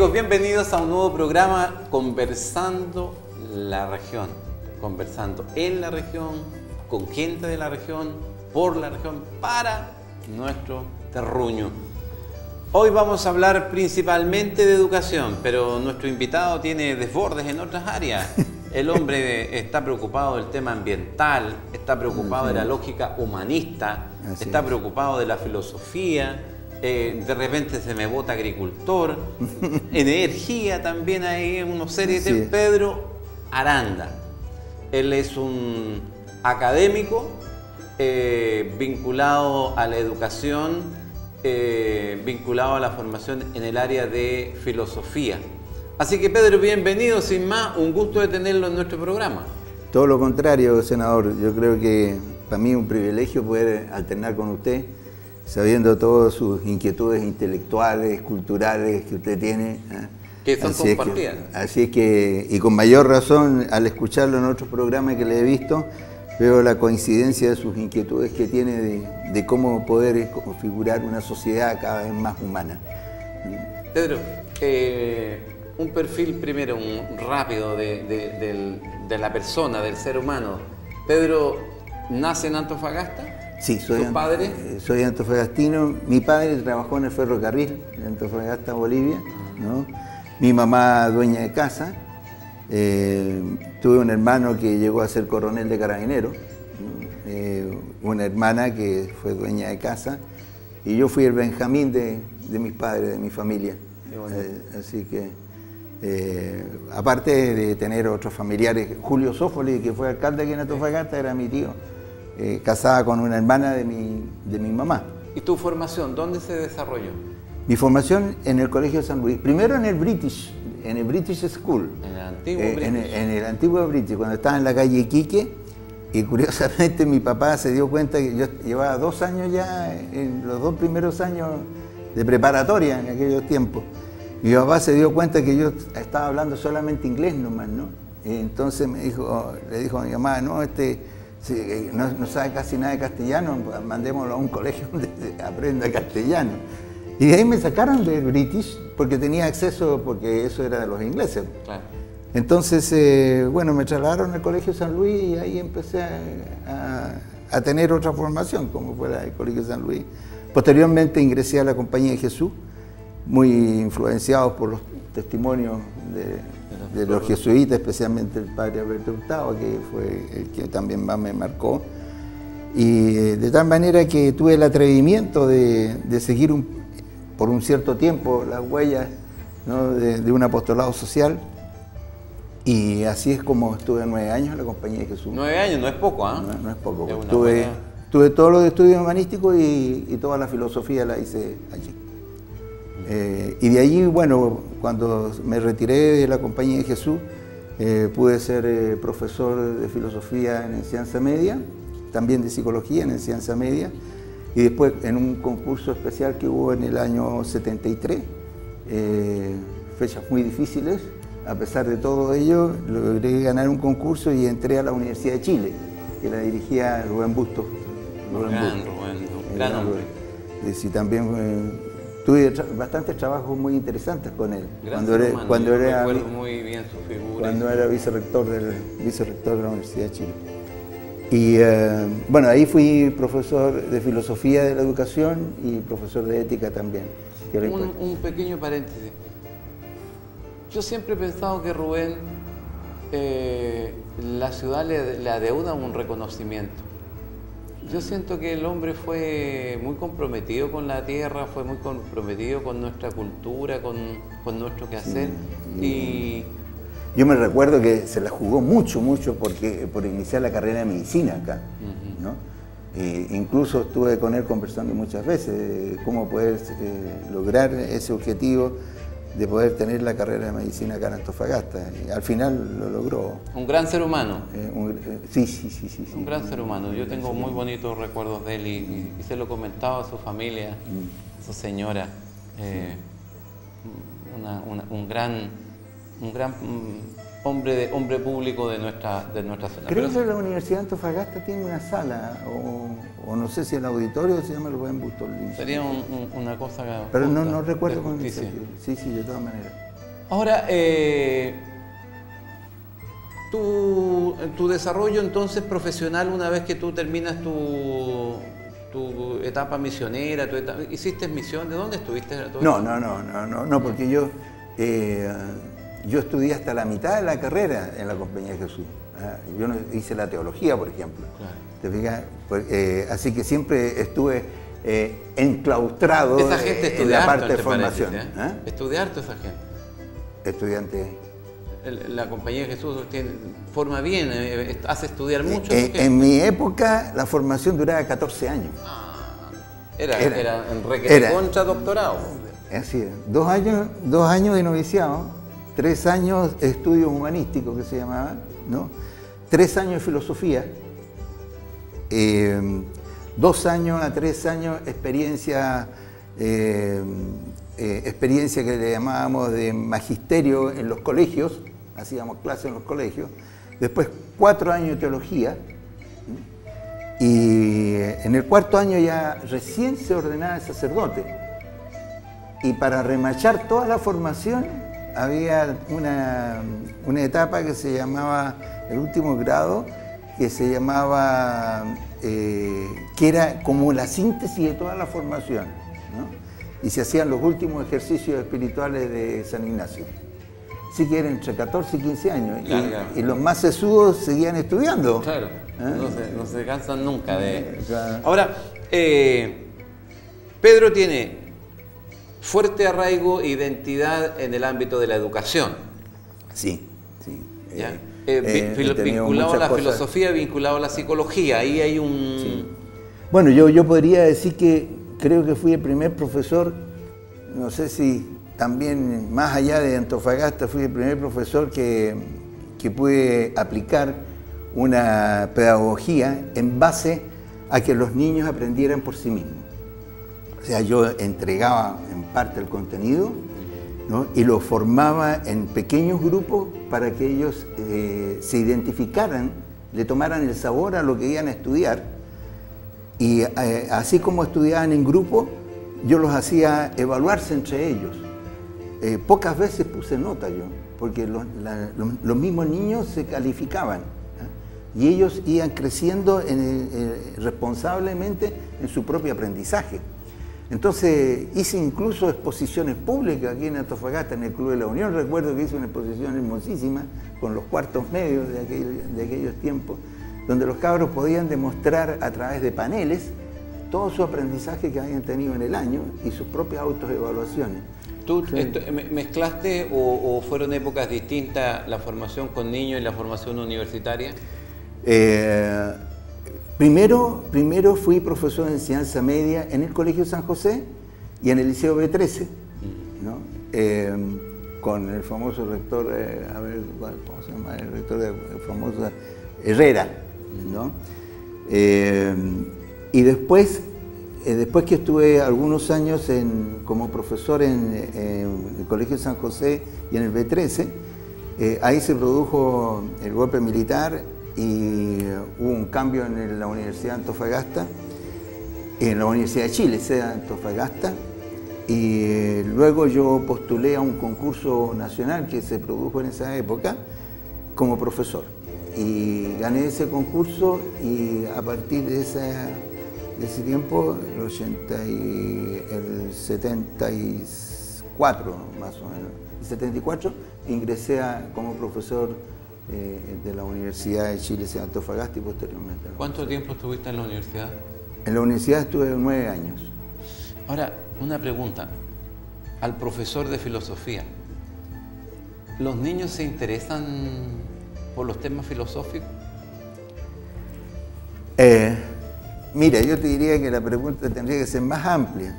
Amigos, bienvenidos a un nuevo programa Conversando la Región. Conversando en la región, con gente de la región, por la región, para nuestro terruño. Hoy vamos a hablar principalmente de educación, pero nuestro invitado tiene desbordes en otras áreas. El hombre está preocupado del tema ambiental, está preocupado de la lógica humanista, está preocupado de la filosofía, de repente se me bota agricultor, energía también hay unos series de Pedro Aranda. Él es un académico vinculado a la educación, vinculado a la formación en el área de filosofía. Así que Pedro, bienvenido, sin más, un gusto de tenerlo en nuestro programa. Todo lo contrario, senador. Yo creo que para mí es un privilegio poder alternar con usted, sabiendo todas sus inquietudes intelectuales, culturales que usted tiene. Que son compartidas. Así es que, y con mayor razón, al escucharlo en otros programas que le he visto, veo la coincidencia de sus inquietudes que tiene de cómo poder configurar una sociedad cada vez más humana. Pedro, un perfil primero, un rápido de la persona, del ser humano. Pedro nace en Antofagasta. Sí, soy antofagastino. Mi padre trabajó en el ferrocarril de Antofagasta, Bolivia, ¿no? Mi mamá dueña de casa. Tuve un hermano que llegó a ser coronel de carabineros, una hermana que fue dueña de casa, y yo fui el Benjamín de mis padres, de mi familia. Así que, aparte de tener otros familiares, Julio Sófoli, que fue alcalde aquí en Antofagasta, era mi tío, casada con una hermana de mi mamá. ¿Y tu formación, dónde se desarrolló? Mi formación en el Colegio de San Luis, primero en el British School. En el antiguo British. En el antiguo British, cuando estaba en la calle Iquique, y curiosamente mi papá se dio cuenta que yo llevaba 2 años ya, en los 2 primeros años de preparatoria en aquellos tiempos. Mi papá se dio cuenta que yo estaba hablando solamente inglés nomás, ¿no? Y entonces le dijo a mi mamá, no, no sabe casi nada de castellano, mandémoslo a un colegio donde aprenda castellano. Y de ahí me sacaron del British porque tenía acceso, porque eso era de los ingleses. Claro. Entonces, bueno, me trasladaron al Colegio San Luis y ahí empecé a tener otra formación, como fue el Colegio San Luis. Posteriormente ingresé a la Compañía de Jesús, muy influenciados por los testimonios de los jesuitas, especialmente el padre Alberto Hurtado, que fue el que también más me marcó. Y de tal manera que tuve el atrevimiento de seguir por un cierto tiempo las huellas, ¿no? de un apostolado social. Y así es como estuve 9 años en la Compañía de Jesús. 9 años, no es poco, ¿ah? No es poco. Tuve todos los estudios humanísticos y toda la filosofía la hice allí. Y de allí, bueno, cuando me retiré de la Compañía de Jesús, pude ser profesor de filosofía en enseñanza media, también de psicología en enseñanza media, y después en un concurso especial que hubo en el año 73, fechas muy difíciles. A pesar de todo ello, logré ganar un concurso y entré a la Universidad de Chile, que la dirigía Rubén Bustos. Gran hombre. Sí, también tuve bastantes trabajos muy interesantes con él. Cuando recuerdo muy bien su figura. Cuando era vicerrector de la Universidad de Chile. Y bueno, ahí fui profesor de filosofía de la educación y profesor de ética también. Un pequeño paréntesis. Yo siempre he pensado que Rubén, la ciudad le adeuda un reconocimiento. Yo siento que el hombre fue muy comprometido con la tierra, fue muy comprometido con nuestra cultura, con nuestro quehacer. Y yo me recuerdo que se la jugó mucho por iniciar la carrera de medicina acá, ¿no? Incluso estuve con él conversando muchas veces cómo poder lograr ese objetivo de poder tener la carrera de medicina acá en Antofagasta. Y al final lo logró. Un gran ser humano. Sí. Un gran ser humano. Yo tengo muy bonitos recuerdos de él y se lo comentaba a su familia, a su señora. Un gran hombre público de nuestra zona. Creo que la Universidad de Antofagasta tiene una sala, o no sé si el auditorio se llama Rubén Bustos. Sería una cosa... Pero no recuerdo con justicia. Sí, de todas maneras. Ahora, tu desarrollo entonces profesional, una vez que tú terminas tu etapa misionera, ¿hiciste misión? ¿De dónde estuviste? No, porque yo estudié hasta la mitad de la carrera en la Compañía de Jesús. Yo no hice la teología, por ejemplo. Claro. ¿Te fijas? Así que siempre estuve enclaustrado en la parte de formación. Estudié harto esa gente. Estudiante. La Compañía de Jesús forma bien, hace estudiar mucho. En mi época la formación duraba 14 años. Era en contra doctorado. Así es. 2 años de noviciado, 3 años estudios humanísticos que se llamaban, ¿no? 3 años de filosofía, 2 años a 3 años experiencia que le llamábamos de magisterio en los colegios, hacíamos clases en los colegios, después 4 años de teología, y en el 4.º año ya recién se ordenaba el sacerdote. Y para remachar toda la formación había una etapa que se llamaba el último grado, que se llamaba, que era como la síntesis de toda la formación, ¿no? Y se hacían los últimos ejercicios espirituales de San Ignacio. Así que eran entre 14 y 15 años. Y los más sesudos seguían estudiando. Claro, no se cansan nunca de... Claro. Ahora, Pedro tiene fuerte arraigo e identidad en el ámbito de la educación. Sí. ¿Ya? Vinculado a la filosofía, vinculado a la psicología. Ahí hay un... Sí. Bueno, yo podría decir que creo que fui el primer profesor, no sé si también más allá de Antofagasta, fui el primer profesor que pude aplicar una pedagogía en base a que los niños aprendieran por sí mismos. O sea, yo entregaba en parte el contenido, ¿no? Y lo formaba en pequeños grupos para que ellos se identificaran, le tomaran el sabor a lo que iban a estudiar. Y así como estudiaban en grupo, yo los hacía evaluarse entre ellos. Pocas veces puse nota yo, porque los mismos niños se calificaban, y ellos iban creciendo responsablemente en su propio aprendizaje. Entonces hice incluso exposiciones públicas aquí en Antofagasta, en el Club de la Unión. Recuerdo que hice una exposición hermosísima con los cuartos medios de aquellos tiempos, donde los cabros podían demostrar a través de paneles todo su aprendizaje que habían tenido en el año y sus propias autoevaluaciones. ¿Tú mezclaste o fueron épocas distintas la formación con niños y la formación universitaria? Primero fui profesor de enseñanza media en el Colegio San José y en el Liceo B13, ¿no? Con el famoso rector, ¿cómo se llama? El rector el famoso Herrera, ¿no? Y después que estuve algunos años como profesor en el Colegio San José y en el B13, ahí se produjo el golpe militar y hubo un cambio en la Universidad de Antofagasta, en la Universidad de Chile, sede de Antofagasta, y luego yo postulé a un concurso nacional que se produjo en esa época como profesor. Y gané ese concurso y a partir de ese tiempo, el 74 más o menos, el 74, ingresé como profesor de la Universidad de Chile, de Antofagasta y posteriormente. ¿Cuánto tiempo estuviste en la universidad? En la universidad estuve 9 años. Ahora, una pregunta. Al profesor de filosofía, ¿los niños se interesan por los temas filosóficos? Mira, yo te diría que la pregunta tendría que ser más amplia.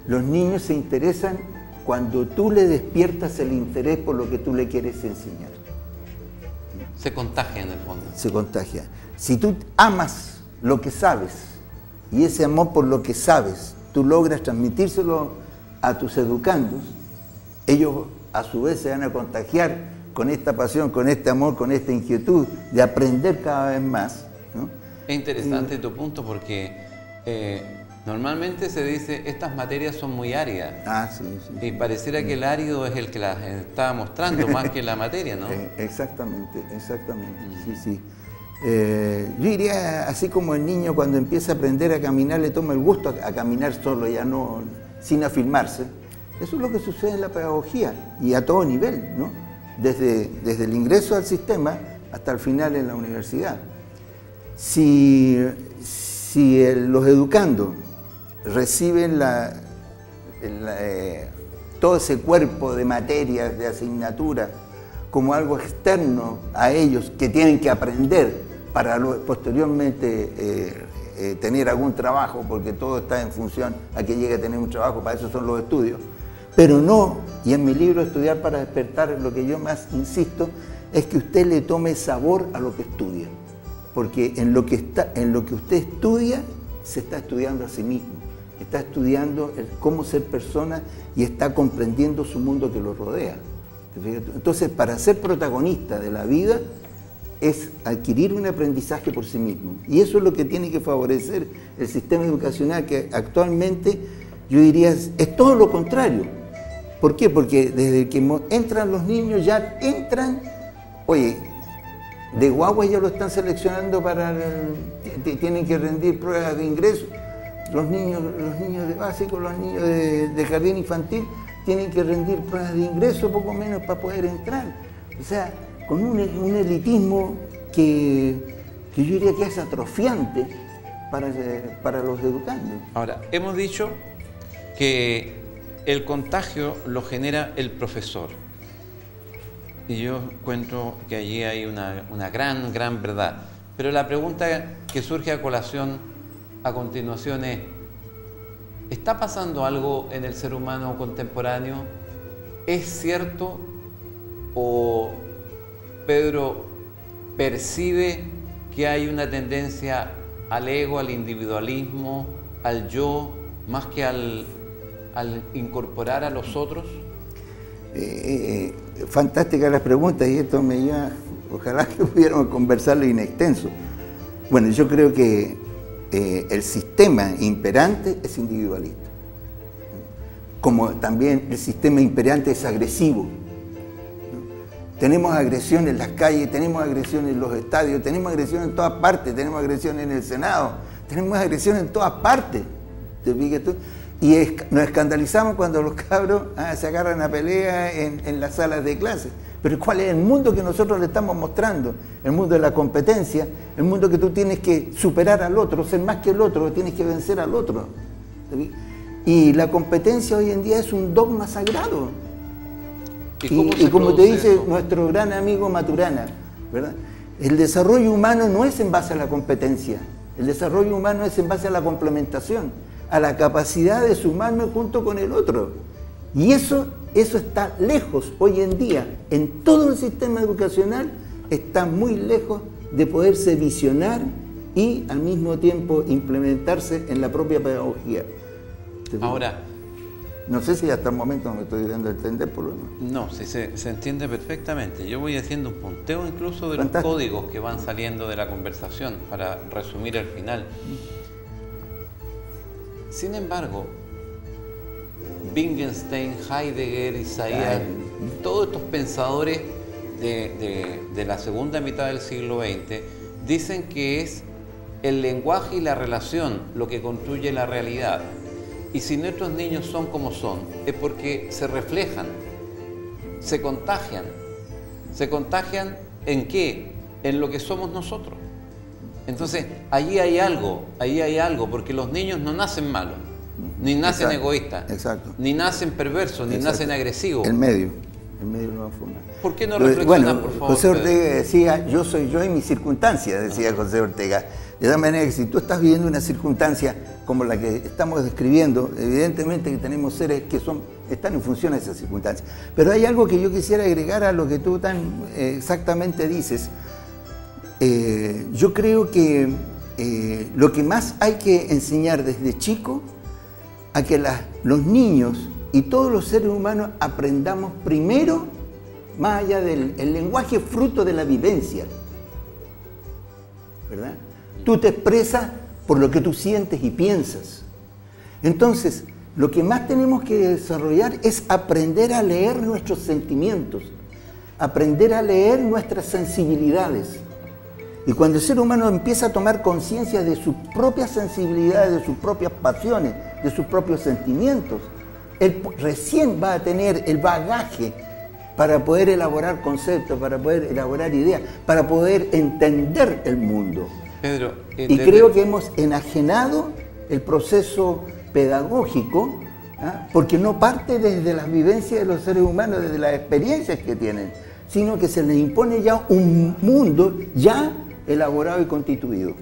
Los niños se interesan cuando tú le despiertas el interés por lo que tú le quieres enseñar. Se contagia en el fondo. Se contagia. Si tú amas lo que sabes y ese amor por lo que sabes, tú logras transmitírselo a tus educandos, ellos a su vez se van a contagiar con esta pasión, con este amor, con esta inquietud de aprender cada vez más, ¿no? Es interesante tu punto porque Normalmente se dice, estas materias son muy áridas. Ah, sí, sí. Y pareciera que el árido es el que las está mostrando más que la materia, ¿no? Exactamente, exactamente, sí, sí. Yo diría, así como el niño cuando empieza a aprender a caminar, le toma el gusto a caminar solo, ya no, sin afirmarse. Eso es lo que sucede en la pedagogía y a todo nivel, ¿no? Desde el ingreso al sistema hasta el final en la universidad. Si los educandos reciben todo ese cuerpo de materias, de asignaturas, como algo externo a ellos que tienen que aprender para posteriormente tener algún trabajo, porque todo está en función a que llegue a tener un trabajo, para eso son los estudios. Pero no, y en mi libro Estudiar para despertar, lo que yo más insisto es que usted le tome sabor a lo que estudia, porque en lo que usted estudia, se está estudiando a sí mismo, está estudiando cómo ser persona y está comprendiendo su mundo que lo rodea. Entonces, para ser protagonista de la vida es adquirir un aprendizaje por sí mismo. Y eso es lo que tiene que favorecer el sistema educacional, que actualmente yo diría es todo lo contrario. ¿Por qué? Porque desde que entran los niños ya entran, oye, de guagua ya lo están seleccionando tienen que rendir pruebas de ingreso. Los niños de básico, los niños de jardín infantil tienen que rendir pruebas de ingreso poco menos para poder entrar. O sea, con un elitismo que yo diría que es atrofiante para los educandos. Ahora, hemos dicho que el contagio lo genera el profesor. Y yo encuentro que allí hay una gran verdad. Pero la pregunta que surge a colación a continuación es, ¿está pasando algo en el ser humano contemporáneo? ¿Es cierto o Pedro percibe que hay una tendencia al ego, al individualismo, al yo, más que al incorporar a los otros? Fantástica la pregunta y esto me lleva, ojalá que pudiéramos conversarlo in extenso. Bueno, yo creo que el sistema imperante es individualista, como también el sistema imperante es agresivo. Tenemos agresión en las calles, tenemos agresión en los estadios, tenemos agresión en todas partes, tenemos agresión en el Senado, tenemos agresión en todas partes. ¿Te fijas tú? Y nos escandalizamos cuando los cabros se agarran a pelea en las salas de clase. Pero ¿cuál es el mundo que nosotros le estamos mostrando? El mundo de la competencia, el mundo que tú tienes que superar al otro, ser más que el otro, tienes que vencer al otro. Y la competencia hoy en día es un dogma sagrado. Y como te dice eso? Nuestro gran amigo Maturana, ¿verdad? El desarrollo humano no es en base a la competencia, el desarrollo humano es en base a la complementación, a la capacidad de sumarme junto con el otro. Y eso está lejos hoy en día, en todo el sistema educacional, está muy lejos de poderse visionar y al mismo tiempo implementarse en la propia pedagogía. Ahora, no sé si hasta el momento me estoy dando a entender por lo menos. No, sí, se entiende perfectamente. Yo voy haciendo un punteo incluso de los códigos que van saliendo de la conversación para resumir el final. Sin embargo, Wittgenstein, Heidegger, Isaías, todos estos pensadores de la segunda mitad del siglo XX dicen que es el lenguaje y la relación lo que construye la realidad. Y si nuestros niños son como son, es porque se reflejan, se contagian. ¿Se contagian en qué? En lo que somos nosotros. Entonces, allí hay algo, porque los niños no nacen malos, ni nacen egoístas, ni nacen perversos, ni nacen agresivos. El medio lo va a formar. ¿Por qué no reflexionan, por favor? José Ortega decía, yo soy yo y mis circunstancias, decía José Ortega. De tal manera que si tú estás viviendo una circunstancia como la que estamos describiendo, evidentemente que tenemos seres que están en función a esas circunstancias. Pero hay algo que yo quisiera agregar a lo que tú tan exactamente dices. Yo creo que lo que más hay que enseñar desde chico, a que los niños y todos los seres humanos aprendamos primero, más allá del lenguaje fruto de la vivencia, ¿verdad? Tú te expresas por lo que tú sientes y piensas. Entonces, lo que más tenemos que desarrollar es aprender a leer nuestros sentimientos, aprender a leer nuestras sensibilidades. Y cuando el ser humano empieza a tomar conciencia de sus propias sensibilidades, de sus propias pasiones, de sus propios sentimientos, él recién va a tener el bagaje para poder elaborar conceptos, para poder elaborar ideas, para poder entender el mundo. Pedro, y creo que hemos enajenado el proceso pedagógico, porque no parte desde las vivencias de los seres humanos, desde las experiencias que tienen, sino que se les impone ya un mundo ya elaborado y constituido.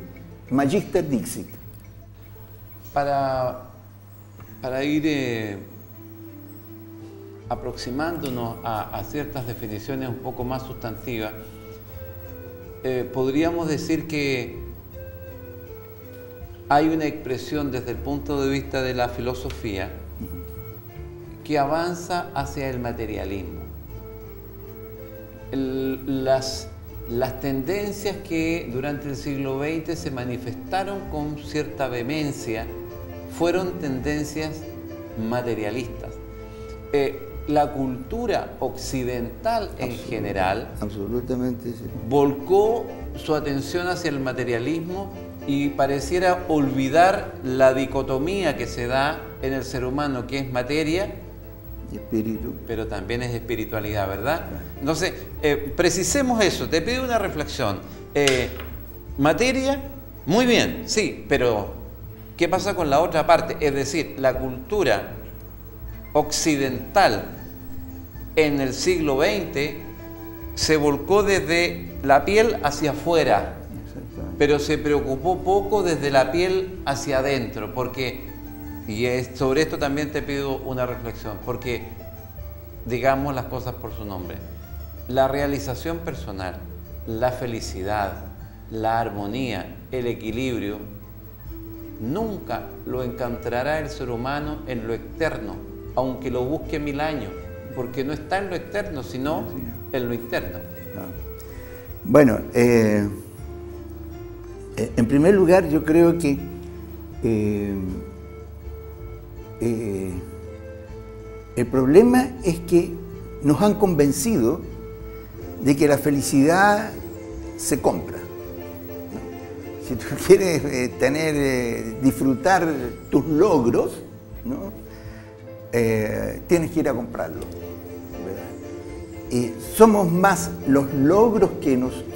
Magister Dixit. Para ir aproximándonos a ciertas definiciones un poco más sustantivas, podríamos decir que hay una expresión desde el punto de vista de la filosofía que avanza hacia el materialismo. Las tendencias que durante el siglo XX se manifestaron con cierta vehemencia fueron tendencias materialistas. La cultura occidental en general absolutamente sí, volcó su atención hacia el materialismo y pareciera olvidar la dicotomía que se da en el ser humano, que es materia y espíritu, pero también es espiritualidad, ¿verdad? Entonces, precisemos eso. Te pido una reflexión. Materia, muy bien, sí, pero ¿qué pasa con la otra parte? Es decir, la cultura occidental en el siglo XX se volcó desde la piel hacia afuera, pero se preocupó poco desde la piel hacia adentro, porque, sobre esto también te pido una reflexión, porque digamos las cosas por su nombre. La realización personal, la felicidad, la armonía, el equilibrio, nunca lo encontrará el ser humano en lo externo, aunque lo busque 1000 años, porque no está en lo externo, sino en lo interno. Bueno, en primer lugar, yo creo que el problema es que nos han convencido de que la felicidad se compra. Si tú quieres disfrutar tus logros, ¿no? Tienes que ir a comprarlos. Somos más los logros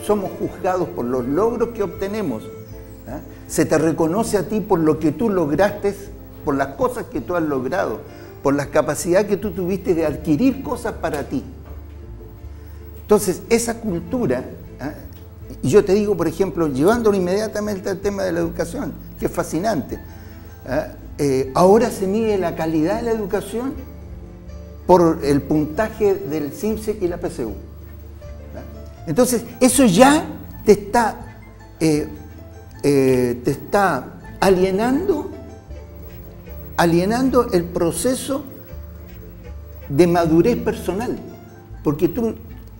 somos juzgados por los logros que obtenemos. Se te reconoce a ti por lo que tú lograste, por las cosas que tú has logrado, por la capacidad que tú tuviste de adquirir cosas para ti. Entonces, esa cultura, y yo te digo, por ejemplo, llevándolo inmediatamente al tema de la educación, que es fascinante, ahora se mide la calidad de la educación por el puntaje del CIMSEC y la PSU. Entonces, eso ya te está alienando el proceso de madurez personal, porque tú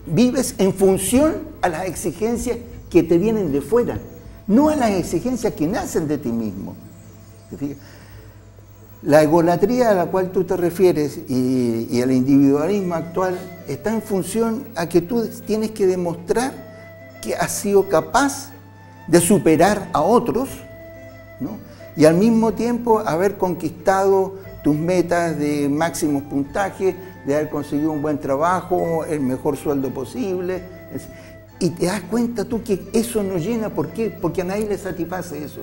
vives en función a las exigencias que te vienen de fuera, no a las exigencias que nacen de ti mismo. ¿Te fijas? La egolatría a la cual tú te refieres y el individualismo actual está en función a que tú tienes que demostrar que has sido capaz de superar a otros, ¿no? Y al mismo tiempo haber conquistado tus metas de máximos puntajes, de haber conseguido un buen trabajo, el mejor sueldo posible. Y te das cuenta tú que eso no llena. ¿Por qué? Porque a nadie le satisface eso.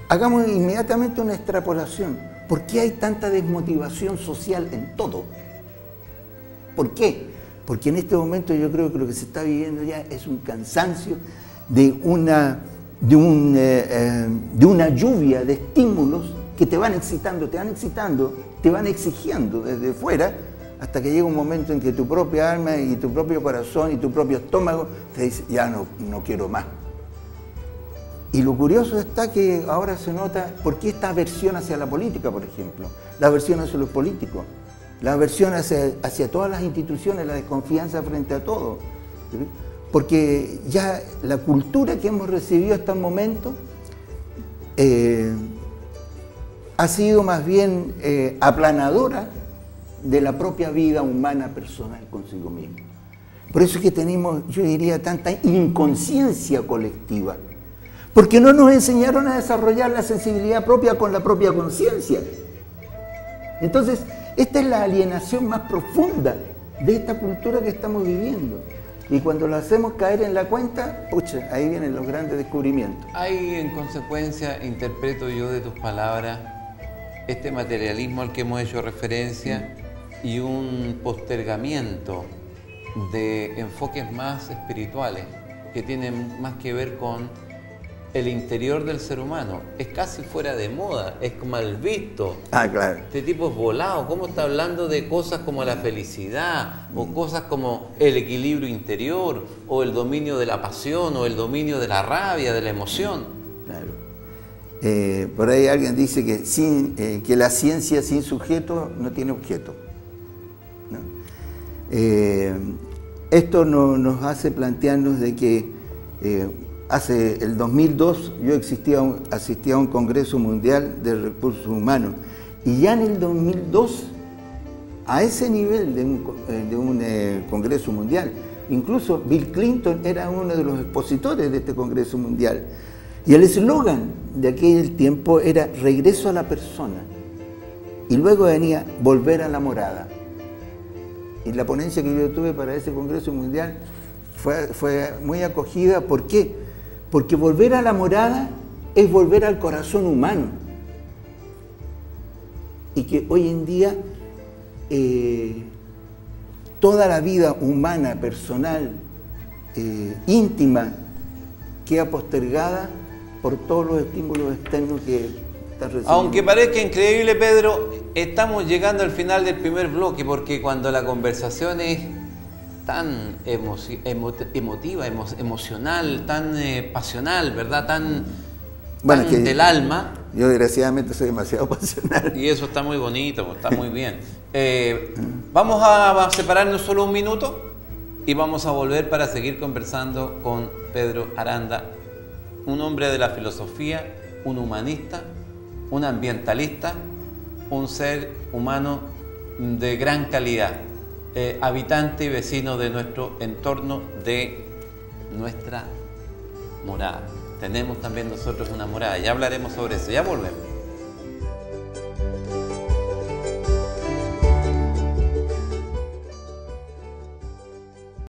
Hagamos inmediatamente una extrapolación. ¿Por qué hay tanta desmotivación social en todo? ¿Por qué? Porque en este momento yo creo que lo que se está viviendo ya es un cansancio de una lluvia de estímulos que te van excitando, te van exigiendo desde fuera, hasta que llega un momento en que tu propia alma y tu propio corazón y tu propio estómago te dice, ya no quiero más. Y lo curioso está que ahora se nota, ¿por qué esta aversión hacia la política, por ejemplo? La aversión hacia los políticos, la aversión hacia todas las instituciones, la desconfianza frente a todo. ¿Sí? Porque ya la cultura que hemos recibido hasta el momento ha sido más bien aplanadora de la propia vida humana personal consigo mismo. Por eso es que tenemos, yo diría, tanta inconsciencia colectiva, porque no nos enseñaron a desarrollar la sensibilidad propia con la propia conciencia. Entonces, esta es la alienación más profunda de esta cultura que estamos viviendo. Y cuando lo hacemos caer en la cuenta, pucha, ahí vienen los grandes descubrimientos. Hay, en consecuencia, interpreto yo de tus palabras, este materialismo al que hemos hecho referencia y un postergamiento de enfoques más espirituales que tienen más que ver con el interior del ser humano. Es casi fuera de moda, es mal visto. Ah, claro. Este tipo es volado. ¿Cómo está hablando de cosas como la felicidad o cosas como el equilibrio interior o el dominio de la pasión o el dominio de la rabia, de la emoción? Claro. Por ahí alguien dice que, que la ciencia sin sujeto no tiene objeto, ¿no? Esto nos hace plantearnos de que hace el 2002 yo asistía a un Congreso Mundial de Recursos Humanos y ya en el 2002, a ese nivel de un Congreso Mundial, incluso Bill Clinton era uno de los expositores de este Congreso Mundial y el eslogan de aquel tiempo era regreso a la persona y luego venía volver a la morada. Y la ponencia que yo tuve para ese Congreso Mundial fue muy acogida. ¿Por qué? Porque volver a la morada es volver al corazón humano. Y que hoy en día toda la vida humana, personal, íntima, queda postergada por todos los estímulos externos que están recibiendo. Aunque parezca increíble, Pedro, estamos llegando al final del primer bloque porque cuando la conversación es tan emotiva, emocional, tan pasional, ¿verdad? Tan del alma. Yo desgraciadamente soy demasiado pasional. Y eso está muy bonito, está muy bien. Vamos a separarnos solo un minuto y vamos a volver para seguir conversando con Pedro Aranda, un hombre de la filosofía, un humanista, un ambientalista, un ser humano de gran calidad. Habitante y vecino de nuestro entorno, de nuestra morada. Tenemos también nosotros una morada, ya hablaremos sobre eso, ya volvemos.